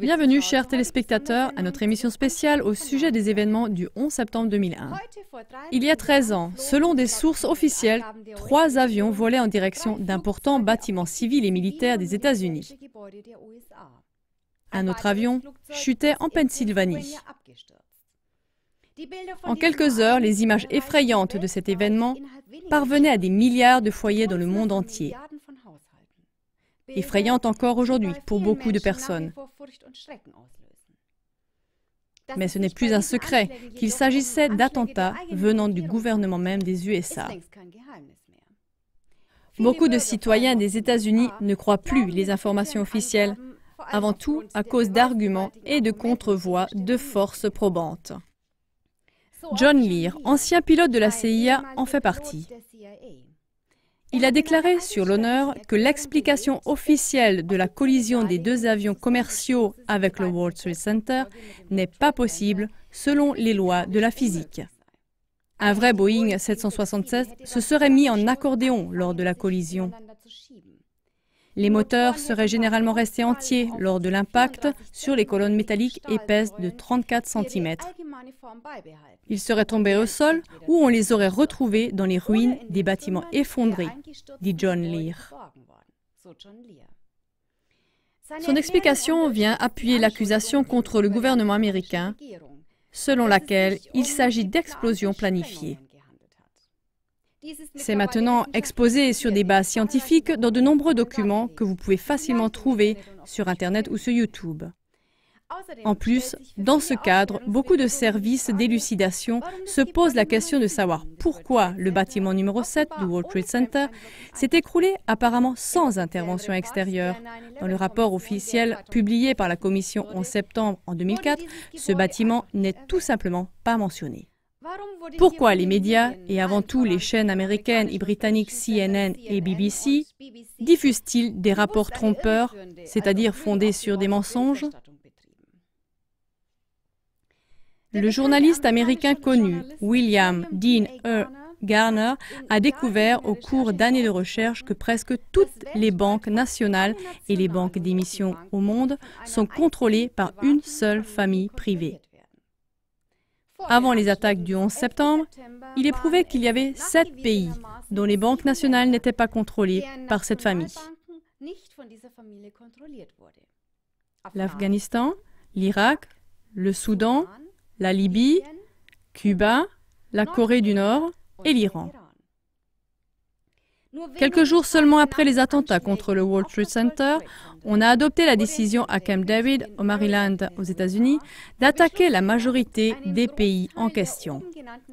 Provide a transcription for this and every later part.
Bienvenue, chers téléspectateurs, à notre émission spéciale au sujet des événements du 11 septembre 2001. Il y a 13 ans, selon des sources officielles, 3 avions volaient en direction d'importants bâtiments civils et militaires des États-Unis. Un autre avion chutait en Pennsylvanie. En quelques heures, les images effrayantes de cet événement parvenaient à des milliards de foyers dans le monde entier. Effrayante encore aujourd'hui pour beaucoup de personnes. Mais ce n'est plus un secret qu'il s'agissait d'attentats venant du gouvernement même des USA. Beaucoup de citoyens des États-Unis ne croient plus les informations officielles, avant tout à cause d'arguments et de contre-voix de forces probantes. John Lear, ancien pilote de la CIA, en fait partie. Il a déclaré sur l'honneur que l'explication officielle de la collision des 2 avions commerciaux avec le World Trade Center n'est pas possible selon les lois de la physique. Un vrai Boeing 767 se serait mis en accordéon lors de la collision. Les moteurs seraient généralement restés entiers lors de l'impact sur les colonnes métalliques épaisses de 34 cm. Ils seraient tombés au sol ou on les aurait retrouvés dans les ruines des bâtiments effondrés, dit John Lear. Son explication vient appuyer l'accusation contre le gouvernement américain, selon laquelle il s'agit d'explosions planifiées. C'est maintenant exposé sur des bases scientifiques dans de nombreux documents que vous pouvez facilement trouver sur Internet ou sur YouTube. En plus, dans ce cadre, beaucoup de services d'élucidation se posent la question de savoir pourquoi le bâtiment numéro 7 du World Trade Center s'est écroulé apparemment sans intervention extérieure. Dans le rapport officiel publié par la Commission en septembre en 2004, ce bâtiment n'est tout simplement pas mentionné. Pourquoi les médias, et avant tout les chaînes américaines et britanniques CNN et BBC, diffusent-ils des rapports trompeurs, c'est-à-dire fondés sur des mensonges? Le journaliste américain connu, William Dean Garner, a découvert au cours d'années de recherche que presque toutes les banques nationales et les banques d'émission au monde sont contrôlées par une seule famille privée. Avant les attaques du 11 septembre, il est prouvé qu'il y avait 7 pays dont les banques nationales n'étaient pas contrôlées par cette famille. L'Afghanistan, l'Irak, le Soudan, la Libye, Cuba, la Corée du Nord et l'Iran. Quelques jours seulement après les attentats contre le World Trade Center, on a adopté la décision à Camp David, au Maryland, aux États-Unis, d'attaquer la majorité des pays en question.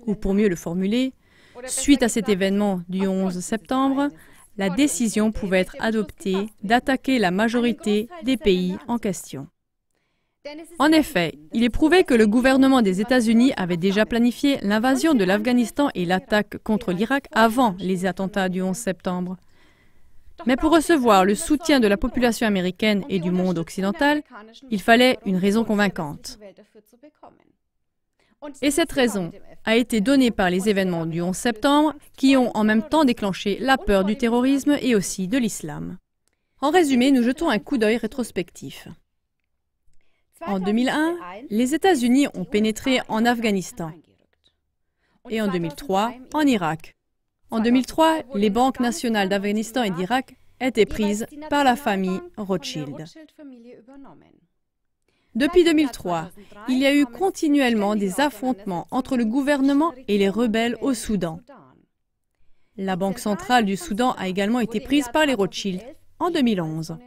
Ou pour mieux le formuler, suite à cet événement du 11 septembre, la décision pouvait être adoptée d'attaquer la majorité des pays en question. En effet, il est prouvé que le gouvernement des États-Unis avait déjà planifié l'invasion de l'Afghanistan et l'attaque contre l'Irak avant les attentats du 11 septembre. Mais pour recevoir le soutien de la population américaine et du monde occidental, il fallait une raison convaincante. Et cette raison a été donnée par les événements du 11 septembre qui ont en même temps déclenché la peur du terrorisme et aussi de l'islam. En résumé, nous jetons un coup d'œil rétrospectif. En 2001, les États-Unis ont pénétré en Afghanistan et en 2003, en Irak. En 2003, les banques nationales d'Afghanistan et d'Irak étaient prises par la famille Rothschild. Depuis 2003, il y a eu continuellement des affrontements entre le gouvernement et les rebelles au Soudan. La Banque centrale du Soudan a également été prise par les Rothschild en 2011.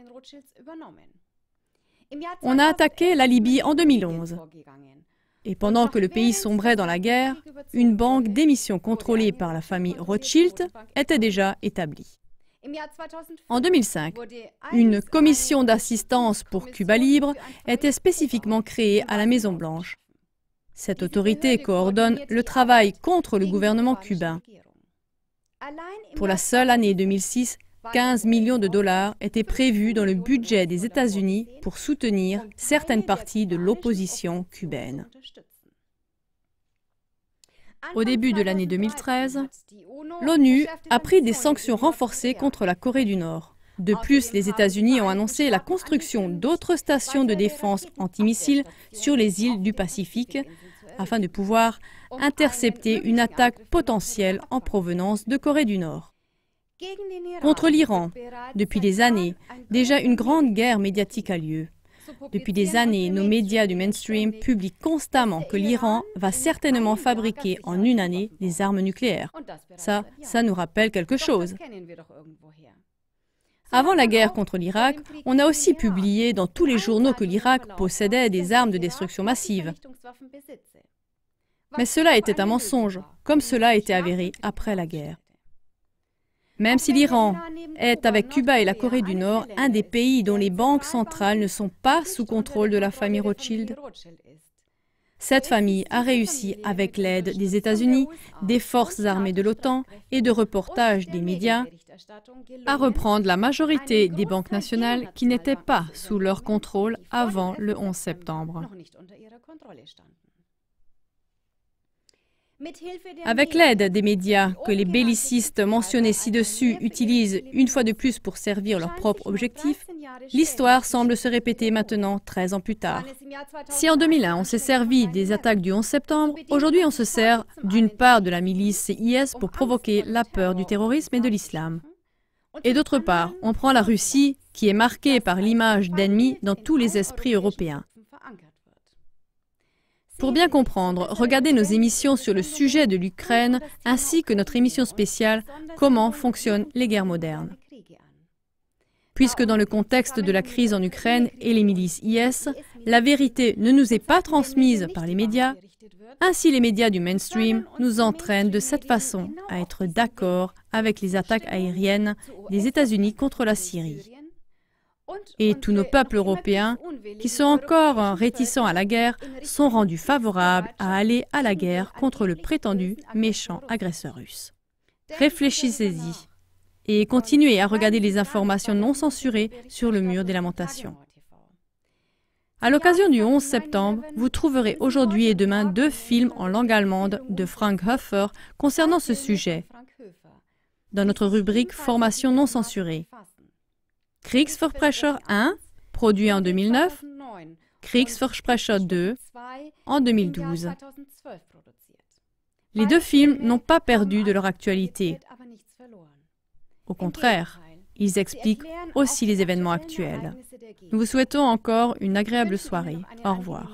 On a attaqué la Libye en 2011. Et pendant que le pays sombrait dans la guerre, une banque d'émission contrôlée par la famille Rothschild était déjà établie. En 2005, une commission d'assistance pour Cuba libre était spécifiquement créée à la Maison-Blanche. Cette autorité coordonne le travail contre le gouvernement cubain. Pour la seule année 2006, 15 millions de dollars étaient prévus dans le budget des États-Unis pour soutenir certaines parties de l'opposition cubaine. Au début de l'année 2013, l'ONU a pris des sanctions renforcées contre la Corée du Nord. De plus, les États-Unis ont annoncé la construction d'autres stations de défense antimissiles sur les îles du Pacifique afin de pouvoir intercepter une attaque potentielle en provenance de Corée du Nord. Contre l'Iran, depuis des années, déjà une grande guerre médiatique a lieu. Depuis des années, nos médias du mainstream publient constamment que l'Iran va certainement fabriquer en une année des armes nucléaires. Ça nous rappelle quelque chose. Avant la guerre contre l'Irak, on a aussi publié dans tous les journaux que l'Irak possédait des armes de destruction massive. Mais cela était un mensonge, comme cela a été avéré après la guerre. Même si l'Iran est, avec Cuba et la Corée du Nord, un des pays dont les banques centrales ne sont pas sous contrôle de la famille Rothschild, cette famille a réussi, avec l'aide des États-Unis, des forces armées de l'OTAN et de reportages des médias, à reprendre la majorité des banques nationales qui n'étaient pas sous leur contrôle avant le 11 septembre. Avec l'aide des médias que les bellicistes mentionnés ci-dessus utilisent une fois de plus pour servir leurs propres objectifs, l'histoire semble se répéter maintenant 13 ans plus tard. Si en 2001 on s'est servi des attaques du 11 septembre, aujourd'hui on se sert d'une part de la milice IS pour provoquer la peur du terrorisme et de l'islam. Et d'autre part, on prend la Russie qui est marquée par l'image d'ennemi dans tous les esprits européens. Pour bien comprendre, regardez nos émissions sur le sujet de l'Ukraine ainsi que notre émission spéciale « Comment fonctionnent les guerres modernes ». Puisque dans le contexte de la crise en Ukraine et les milices IS, la vérité ne nous est pas transmise par les médias, ainsi les médias du mainstream nous entraînent de cette façon à être d'accord avec les attaques aériennes des États-Unis contre la Syrie. Et tous nos peuples européens, qui sont encore réticents à la guerre, sont rendus favorables à aller à la guerre contre le prétendu méchant agresseur russe. Réfléchissez-y et continuez à regarder les informations non censurées sur le mur des lamentations. À l'occasion du 11 septembre, vous trouverez aujourd'hui et demain 2 films en langue allemande de Frank Höfer concernant ce sujet, dans notre rubrique Formation non censurée. Kriegsverbrecher 1, produit en 2009, Kriegsverbrecher 2, en 2012. Les 2 films n'ont pas perdu de leur actualité. Au contraire, ils expliquent aussi les événements actuels. Nous vous souhaitons encore une agréable soirée. Au revoir.